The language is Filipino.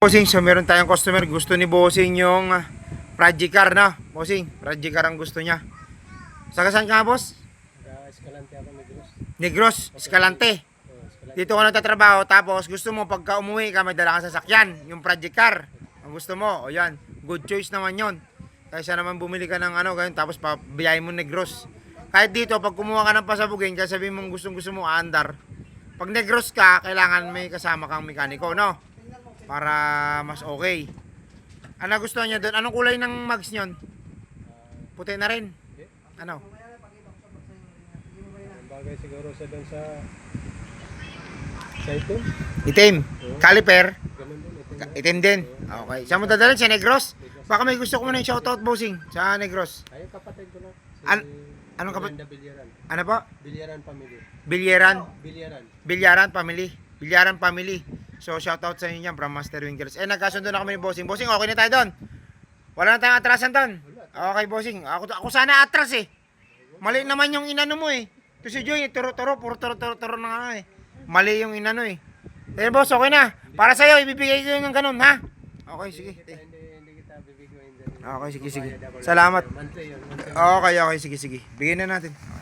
Bossing, so meron tayong customer, gusto ni Bossing yung project car na. Bossing, project car ang gusto niya. Saan ka boss? Escalante ako, Negros. Negros, Escalante. Dito ka nagtatrabaho, tapos gusto mo pagka umuwi ka may dala kang sasakyan, yung project car. Ang gusto mo, o yan, good choice naman yon. Kaysa naman bumili ka ng ano, ganyan, tapos pabiyahin mo Negros. Kahit dito, pag kumuha ka ng pasabugin, kasi sabihin mong gusto mo aandar. Pag Negros ka, kailangan may kasama kang mekaniko, no? Para mas okay. Ano gusto niya doon? Anong kulay ng mags niyon? Puti na rin. Ano? Bagay siguro sa doon sa ito. Itim. Caliper. Ganun din. Itim din. Okay. Saan mo dadalhin? Sa Negros? Baka may gusto ko muna yung shoutout, bossing. Sa Negros. Ay, kapatid ko na. Anong kapatid? Bilyaran. Ano po? Bilyaran family. Bilyaran. Bilyaran. Bilyaran family. Bilyaran family. So shoutout sa inyo yan from Master Wingers. Nagkasundo na kami ni bossing. Bossing, okay na tayo doon. Wala na tayong atrasan doon. Okay, bossing. Ako sana atras eh. Mali naman yung inano mo eh. Ito si Joy, puro turo na nga eh. Mali yung inano eh. Boss, okay na. Para sa'yo, ibibigay ko yung ganun, ha? Okay, sige. Hindi kita bibigyan din. Okay, sige. Salamat. Monthly yun. Okay, sige. Bigyan na natin. Okay.